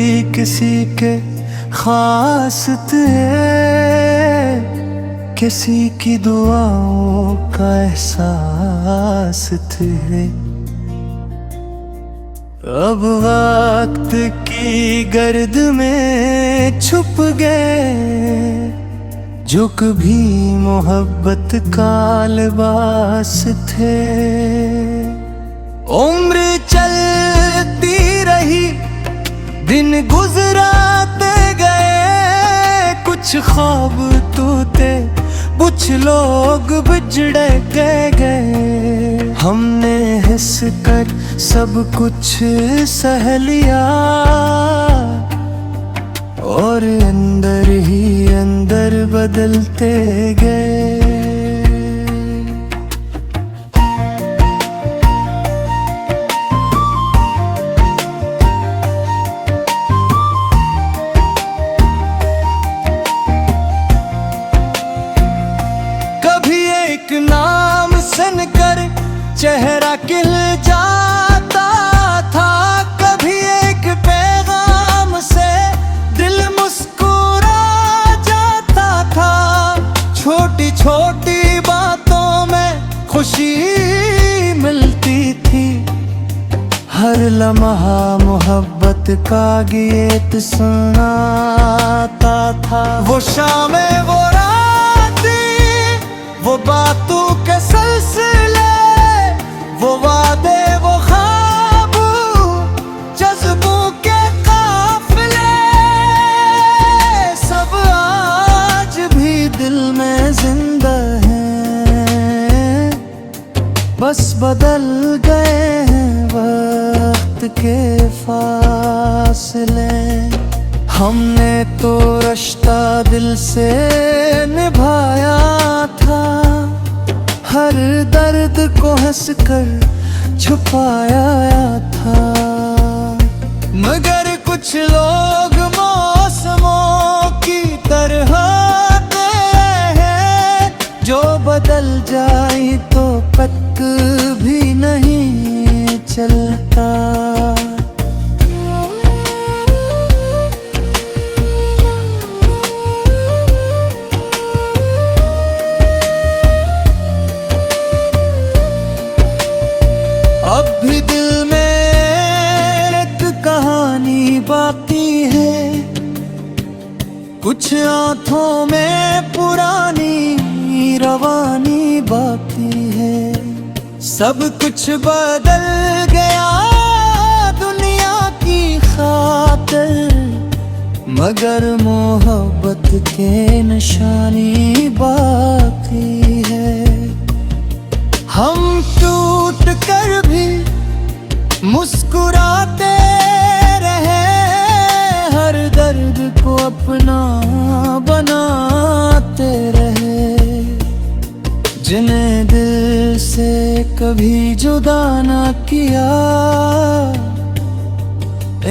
किसी के खास थे, किसी की दुआओं का एहसास थे। अब वक्त की गर्द में छुप गए जो कभी मोहब्बत का लिबास थे। उम्र चलती रही, दिन गुजराते गए, कुछ ख्वाब टूटे, कुछ लोग बिछड़े गए। हमने हिस कर सब कुछ सह लिया और अंदर ही अंदर बदलते गए। कभी एक नाम सुनकर चेहरा खिल जाता था, कभी एक पैगाम से दिल मुस्कुरा जाता था। छोटी छोटी बातों में खुशी मिलती थी, हर लम्हा मोहब्बत का गीत सुनाता था। वो शामें, वो रातें, वो बातों के सिलसिले, वो वादे, वो ख्वाब, जज्बों के काफिले, सब आज भी दिल में जिंदा हैं, बस बदल गए हैं वक्त के फासले। हमने तो रिश्ता दिल से निभाया था, हर दर्द को हंसकर छुपाया था। मगर कुछ लोग मौसमों की तरह हैं, जो बदल जाए तो पत भी नहीं चलता। अब भी दिल में एक कहानी बाकी है, कुछ आंखों में पुरानी रवानी बाकी है। सब कुछ बदल गया दुनिया की खातिर, मगर मोहब्बत के निशानी बाकी है। हम टूट कर भी मुस्कुराते रहे, हर दर्द को अपना बनाते रहे। जिन्हें दिल से कभी जुदा ना किया,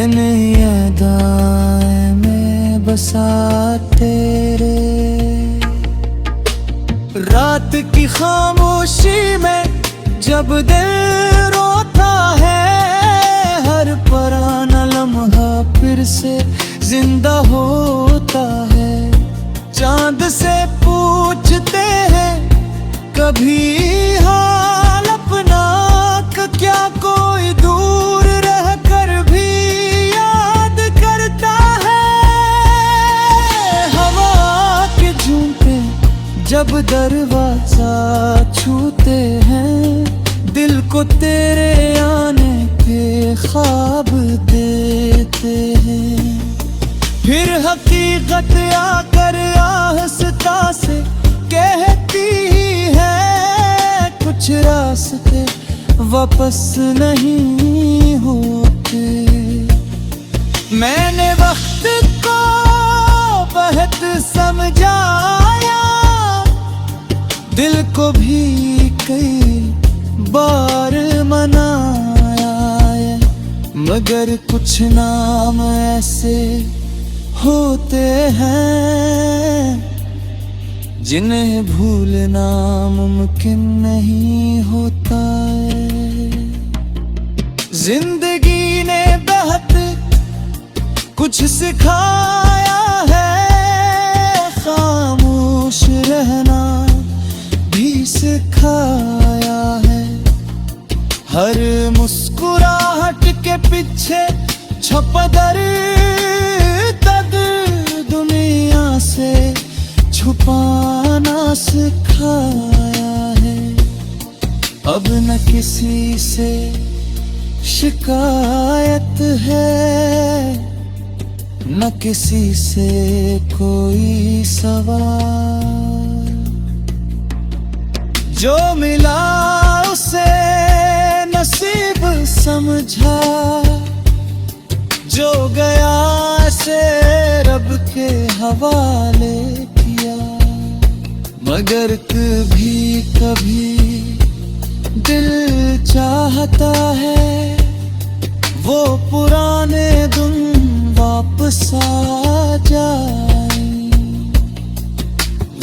इन्हें यादें में बसाते रहे। रात की खामोशी में जब दिल रोता है, हर पुराना लम्हा फिर से जिंदा होता है। चांद से पूछते हैं कभी हाल अपना, क्या कोई दूर रह कर भी याद करता है। हवा के झोंके जब दरवाजा छूते हैं, दिल को तेरे आने के ख्वाब देते हैं। फिर हकीकत आकर आहिस्ता से कहती है, कुछ रास्ते वापस नहीं होते। मैंने वक्त को बहुत समझाया, दिल को भी कई बार मनाया है, मगर कुछ नाम ऐसे होते हैं जिन्हें भूलना मुमकिन नहीं होता है। जिंदगी ने बहुत कुछ सिखाया है, खामोश रहना भी सिखाया है। हर मुस्कुराहट के पीछे छुपा दर्द दुनिया से छुपाना सिखाया है। अब न किसी से शिकायत है, न किसी से कोई सवाल। जो मिला उसे नसीब समझा, जो गया से रब के हवाले किया। मगर कभी कभी दिल चाहता है वो पुराने दिन वापस आ जाए।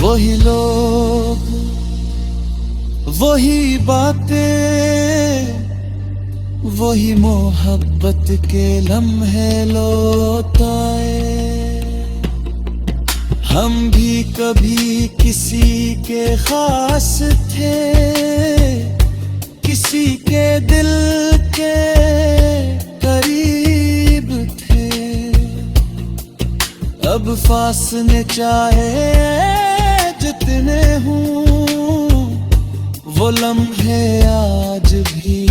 वही लोग, वही बातें, वही मोहब्बत के लम्हे लौटाए। हम भी कभी किसी के खास थे, किसी के दिल के करीब थे। अब फासले चाहे जितने हों, वो लम्हे आज भी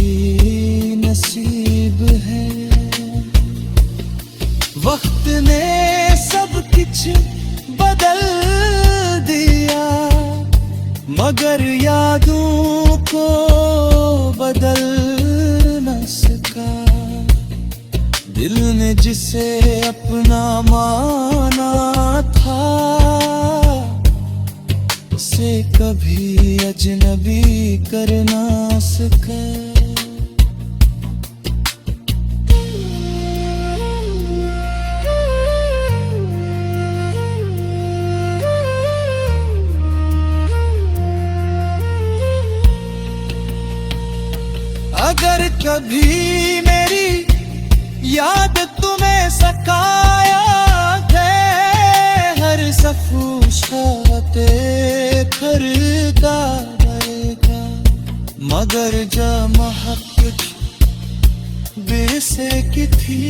नसीब है। वक्त ने सब कुछ बदल दिया, मगर यादों को बदल न सका। दिल ने जिसे अपना माना था, उसे कभी अजनबी कर ना सका। अगर कभी मेरी याद तुम्हें सकाया है, हर सफूशाते खरीदा रहेगा। मगर जा महक बेसे की थी।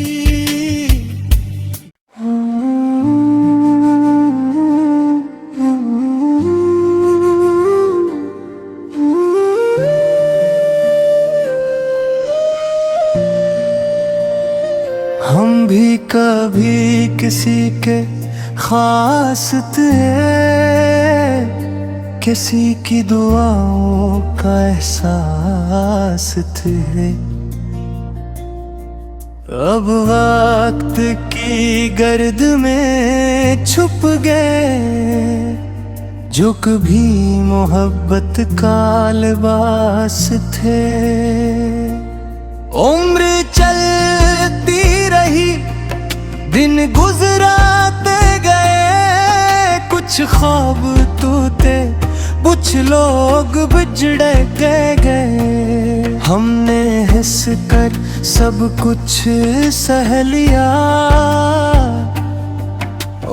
हम भी कभी किसी के खास थे, किसी की दुआओं का एहसास थे। अब वक्त की गर्द में छुप गए, जो कभी मोहब्बत का लिबास थे। उम्र चलती रही, दिन गुजराते गए। कुछ ख्वाब टूटे, कुछ लोग बिछड़े गए। हमने हिस कर सब कुछ सह लिया,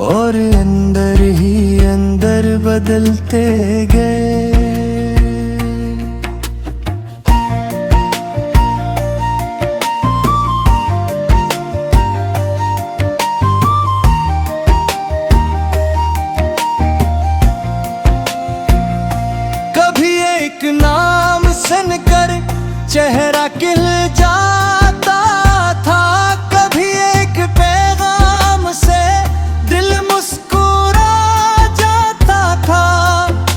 और अंदर ही अंदर बदलते गए। एक नाम सुनकर चेहरा खिल जाता था, कभी एक पैगाम से दिल मुस्कुरा जाता था।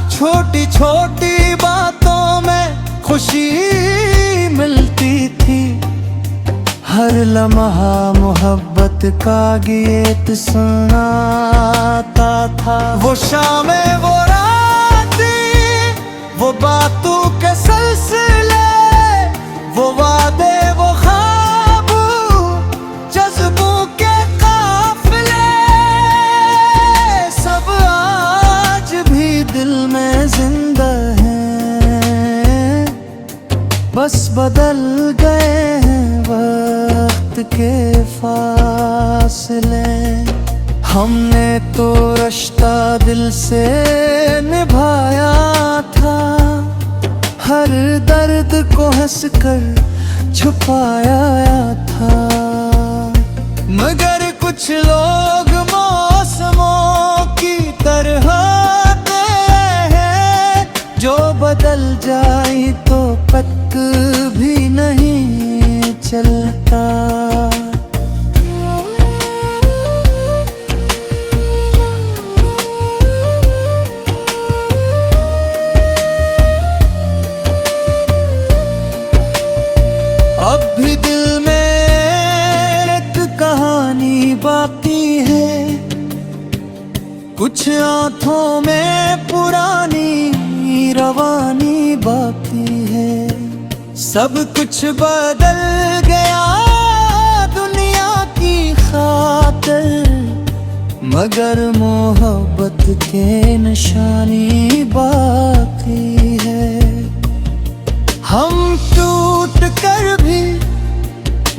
छोटी छोटी बातों में खुशी मिलती थी, हर लम्हा मोहब्बत का गीत सुनाता था। वो शामें, वो वो बातों के सिलसिले, वो वादे, वो ख्वाब, जज्बों के काफिले, सब आज भी दिल में जिंदा हैं। बस बदल गए हैं वक्त के फासले। हमने तो रिश्ता दिल से निभाया था, हर दर्द को हंसकर छुपाया था। मगर कुछ लोग मौसमों की तरह हैं, जो बदल जाए तो पत भी नहीं चलता। अब भी दिल में एक कहानी बाकी है, कुछ आंखों में पुरानी रवानी बाकी है। सब कुछ बदल गया दुनिया की खातिर, मगर मोहब्बत के निशानी बाकी है। हम टूट कर भी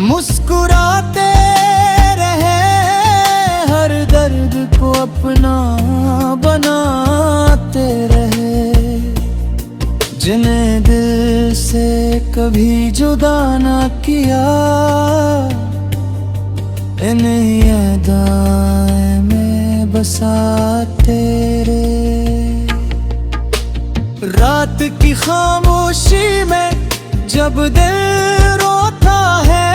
मुस्कुराते रहे, हर दर्द को अपना बनाते रहे। जिन्हें दिल से कभी जुदा ना किया, इन्हें यादें में बसाते रहे। रात की खामोशी में जब दिल रोता है,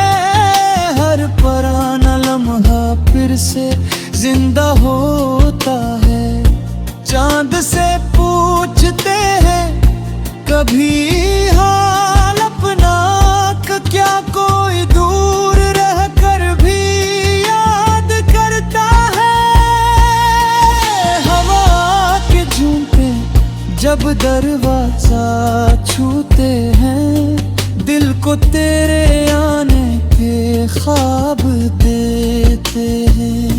हर पुराना लम्हा फिर से जिंदा होता है। चांद से पूछते हैं कभी हाल अपना, क्या कोई दूर रह कर भी याद करता है। हवा के झोंके जब दरवाजा छूते हैं, दिल को तेरे आने के ख्वाब देते हैं।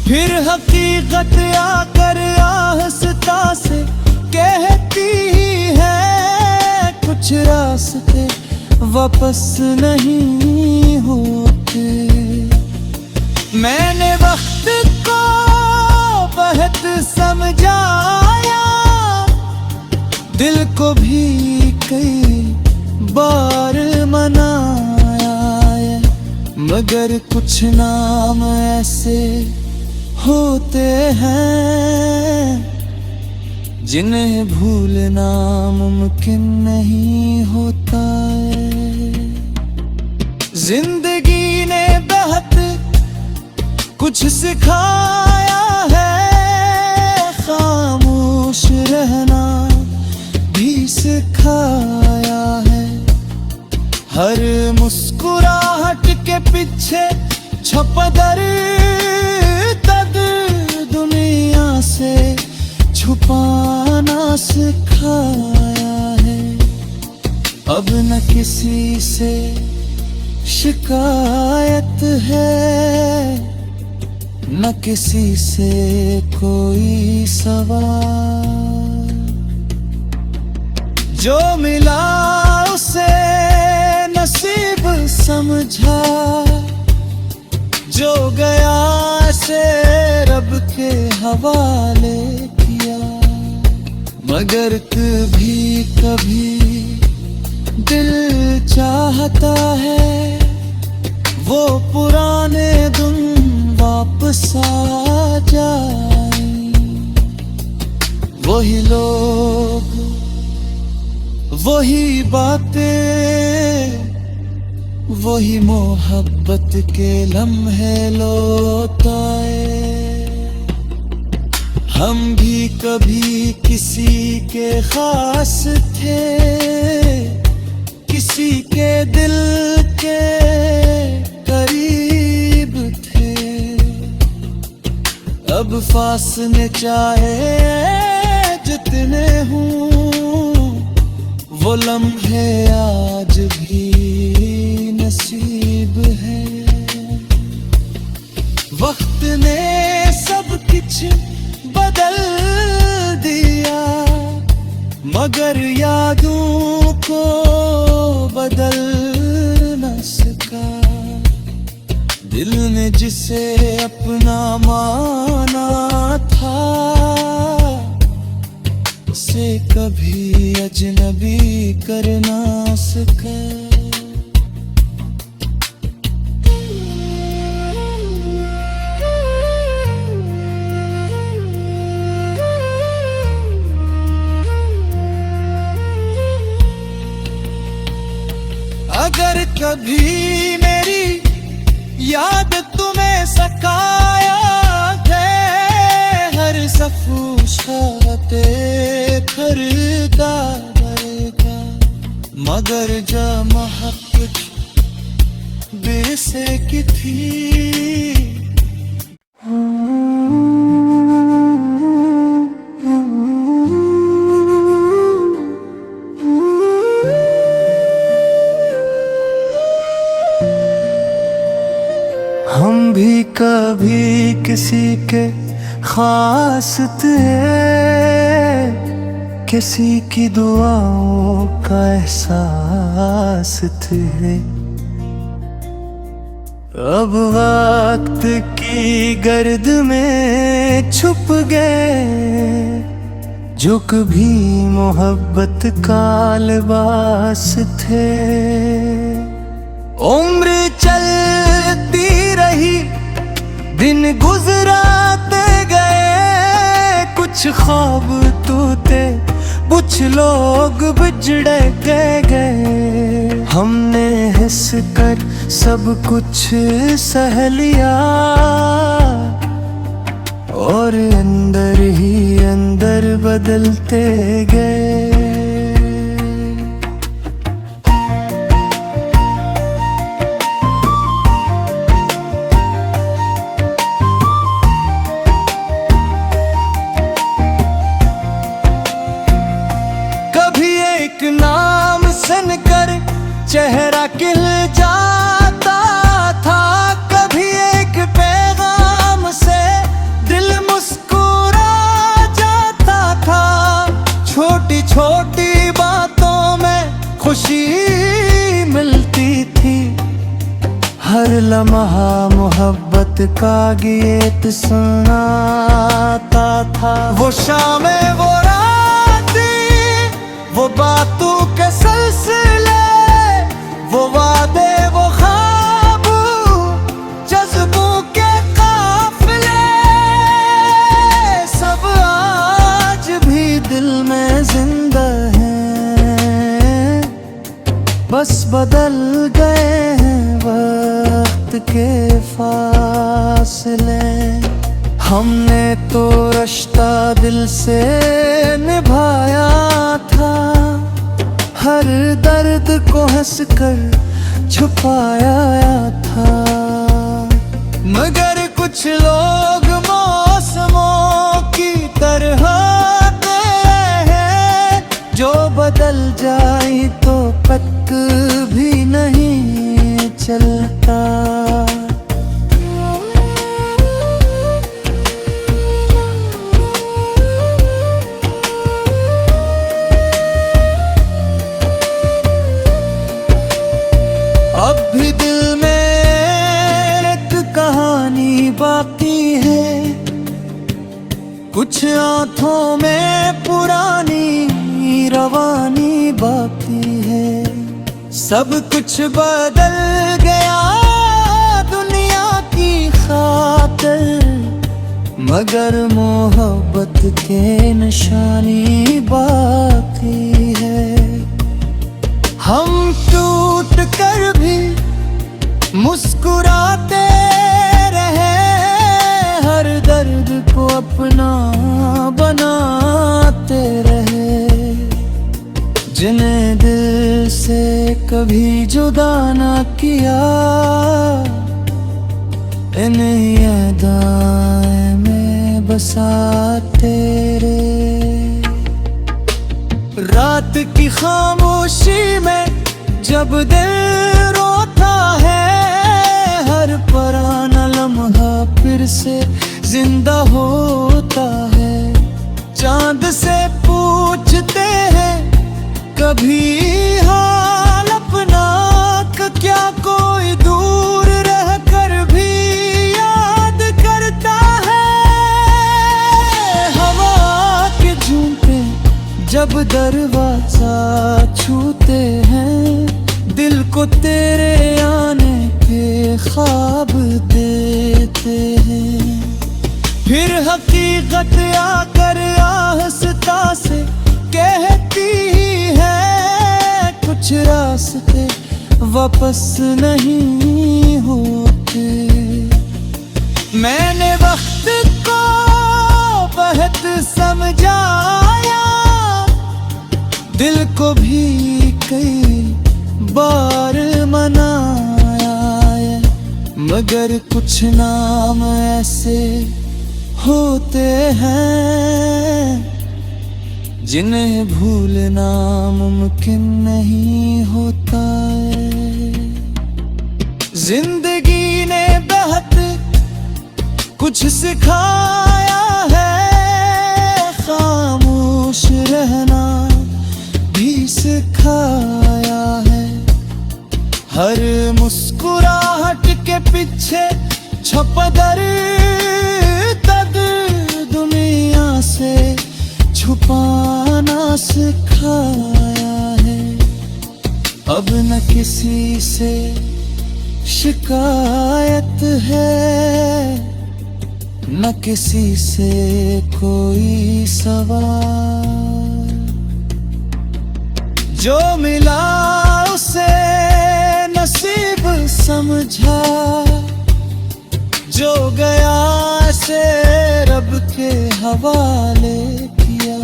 फिर हकीकत आकर आहिस्ता से कहती है, कुछ रास्ते वापस नहीं होते। मैंने वक्त को बहुत समझाया, दिल को भी कई बार मनाया है, मगर कुछ नाम ऐसे होते हैं जिन्हें भूलना मुमकिन नहीं होता है। जिंदगी ने बहुत कुछ सिखाया है, खामोश रहना भी सिखाया है। हर मुस्कुराहट के पीछे छुपा दर्द दुनिया से छुपाना सिखाया है। अब न किसी से शिकायत है, न किसी से कोई सवाल। जो मिला उसे नसीब समझा, जो गया से रब के हवाले किया। मगर कभी कभी दिल चाहता है, वो पुराने दिन वापस आ जाए। वही लोग, वही बातें, वही मोहब्बत के लम्हे लौटाए। हम भी कभी किसी के खास थे, किसी के दिल के करीब थे। अब फासले चाहे जितने हों, वो लम्हे आज भी नसीब है। वक्त ने सब कुछ बदल दिया, मगर यादों को बदल न सका। दिल ने जिसे अपना माना था, उसे कभी अजनबी कर ना सका। अगर कभी मेरी याद तुम्हें सकाया है, हर सफू शाते खरदा बरगा, मगर जा महक बेसे की थी। हम भी कभी किसी के खास थे, किसी की दुआओं का एहसास थे। अब वक्त की गर्द में छुप गए जो कभी मोहब्बत का लिबास थे। उम्र चलती रही, दिन गुजराते गए, कुछ ख्वाब टूटे, कुछ लोग बिछड़े गए। हमने हिस कर सब कुछ सह लिया और अंदर ही अंदर बदलते गए। एक नाम सुनकर चेहरा खिल जाता था, कभी एक पैगाम से दिल मुस्कुरा जाता था। छोटी छोटी बातों में खुशी मिलती थी, हर लम्हा मोहब्बत का गीत सुनाता था। वो शामें वो वो बातों के सिलसिले, वो वादे वो ख्वाब, जज्बों के काफिले, सब आज भी दिल में जिंदा हैं, बस बदल गए हैं वक्त के फासले। हमने तो रिश्ता दिल से निभाया था, हर दर्द को हंसकर छुपाया था। मगर कुछ लोग मौसमों की तरह हैं, जो बदल जाए तो पता भी नहीं चलता। अब भी दिल में एक कहानी बाकी है, कुछ आंखों में पुरानी रवानी बाकी है। सब कुछ बदल गया दुनिया की खातिर, मगर मोहब्बत के निशानी बाकी है। हम टूट कर भी मुस्कुराते रहे, हर दर्द को अपना बनाते रहे। जिन्हें दिल से कभी जुदा ना किया, इन्हें यादें में बसाते रहे। रात की खामोशी में जब दिल रोता है, हर पुराना लम्हा फिर से जिंदा होता है। चांद से पूछते हैं कभी हाल अपना, क्या कोई दूर रह कर भी को तेरे आने के ख्वाब देते हैं, फिर हकीकत आकर आहिस्ता से कहती है कुछ रास्ते वापस नहीं होते। मैंने वक्त को बहुत समझाया, दिल को भी कई बार मनाया है, मगर कुछ नाम ऐसे होते हैं जिन्हें भूलना मुमकिन नहीं होता है। जिंदगी ने बहुत कुछ सिखाया है, खामोश रहना भी सिखाया है। हर मुस्कुराहट के पीछे छुपा दर्द दुनिया से छुपाना सिखाया है। अब न किसी से शिकायत है, न किसी से कोई सवाल। जो मिला उसे नसीब समझा, जो गया से रब के हवाले किया।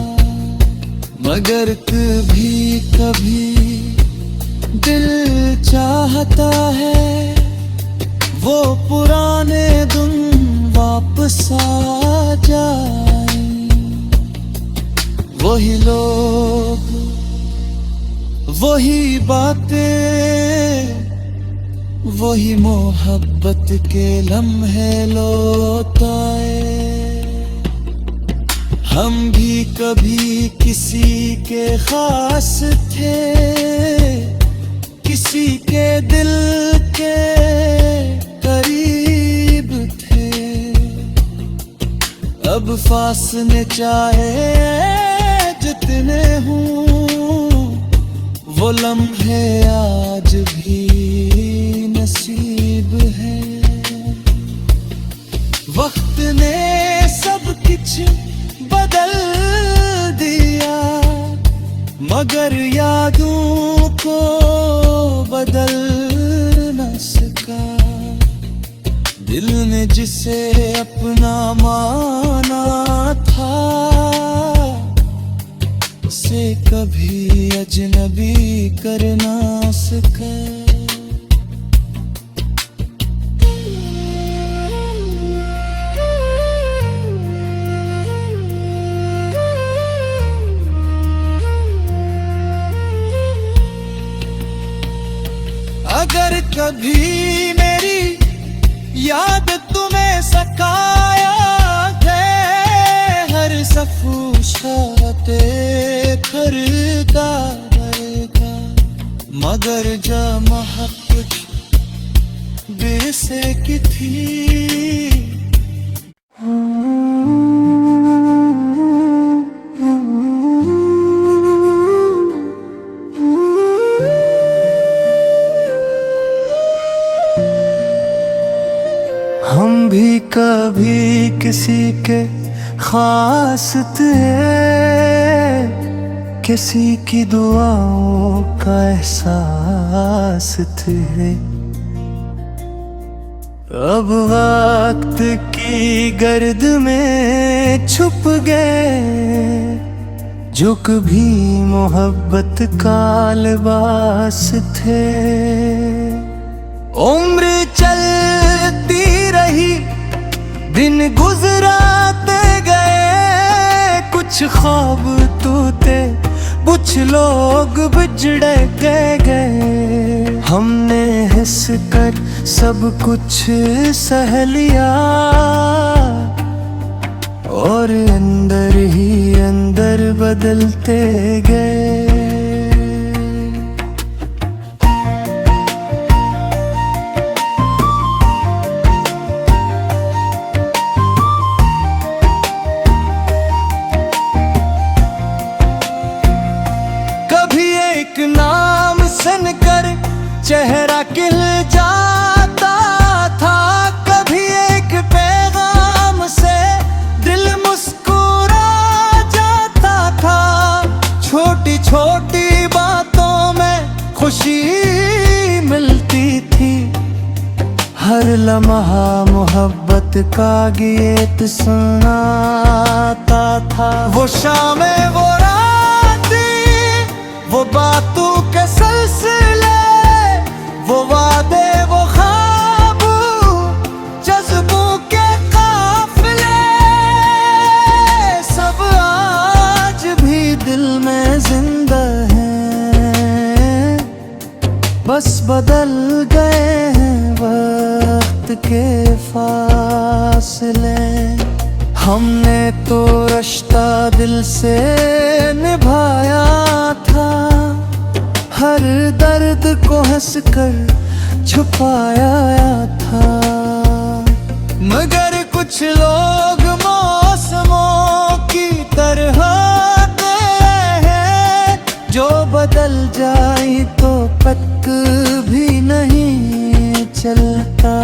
मगर कभी कभी दिल चाहता है वो पुराने दिन वापस आ जाए। वही लोग, वही बातें, वही मोहब्बत के लम्हे लौटाए। हम भी कभी किसी के खास थे, किसी के दिल के करीब थे। अब फासले चाहे जितने हों, वो लम्हे आज भी नसीब है। वक्त ने सब कुछ बदल दिया, मगर यादों को बदल न सका। दिल ने जिसे अपना माना था, उसे कभी अजनबी कर ना सका। अगर कभी मेरी याद तुम्हें सताया है, हर सफूशाते खरीदा रहेगा। मगर जा मोहब्बत बेसे की थी। हम भी कभी किसी के खास थे, किसी की दुआओं का एहसास थे। अब वक्त की गर्द में छुप गए जो कभी मोहब्बत का लिबास थे। उम्र चलती रही, दिन गुजराते गए। कुछ ख्वाब टूटे, कुछ लोग बिछड़े गए। हमने हिस कर सब कुछ सह लिया, और अंदर ही अंदर बदलते गए। कभी एक नाम सुनकर चेहरा का गीत सुनाता था। वो शामें वो रातें, वो बातों के सिलसिले, वो वादे वो ख्वाब, जज्बों के काफिले, सब आज भी दिल में जिंदा हैं। बस बदल गए हैं वक्त के फासले। हमने तो रिश्ता दिल से निभाया था, हर दर्द को हंसकर छुपाया था। मगर कुछ लोग मौसमों की तरह हैं, जो बदल जाए तो पत भी नहीं चलता।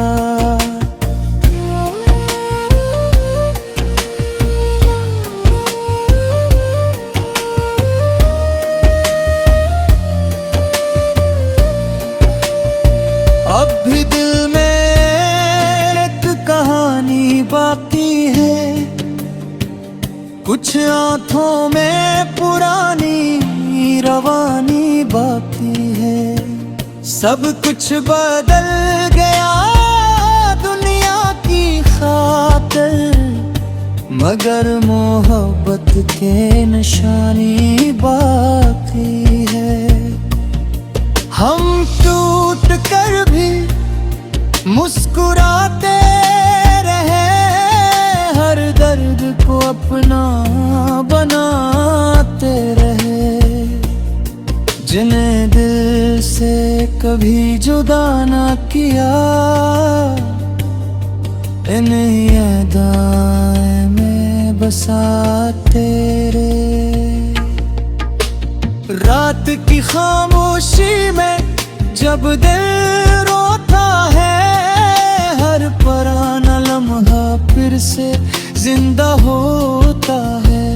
अब भी दिल में एक कहानी बाकी है, कुछ आंखों में पुरानी रवानी बाकी है। सब कुछ बदल गया दुनिया की खातिर, मगर मोहब्बत के निशानी बाकी है। हम टूट कर भी मुस्कुराते रहे, हर दर्द को अपना बनाते रहे। जिन्हें दिल से कभी जुदा ना किया, इन्हें यादें में बसाते रहे। रात की खामोशी में जब दिल रोता है, हर पुराना लम्हा फिर से जिंदा होता है।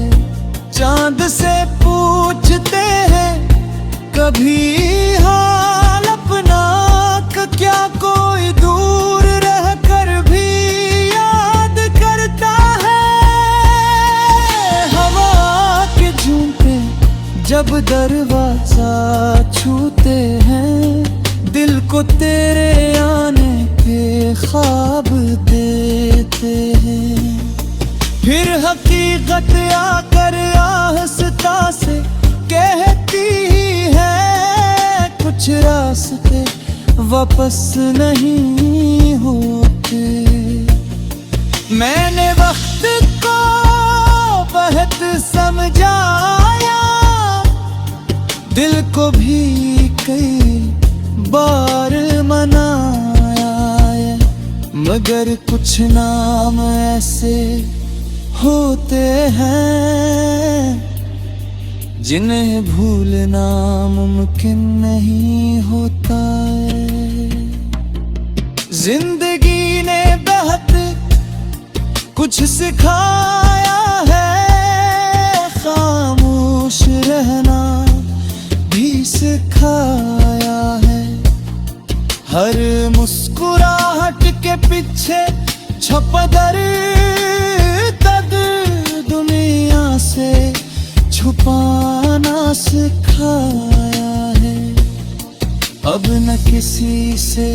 चांद से पूछते हैं कभी हाल अपना, क्या कोई दूर रह कर भी याद करता है। हवा के झोंके जब दरवाजा छूते हैं, दिल को तेरे आने के ख्वाब देते हैं। फिर हकीकत आकर आहिस्ता से कहती है, कुछ रास्ते वापस नहीं होते। मैंने वक्त को बहुत समझाया, दिल को भी कई बार मनाया है, मगर कुछ नाम ऐसे होते हैं जिन्हें भूलना मुमकिन नहीं होता है। जिंदगी ने बहुत कुछ सिखाया है, खामोश रहना भी सिखाया है। हर मुस्कुराहट के पीछे छुपा दर्द दुनिया से छुपाना सिखाया है। अब न किसी से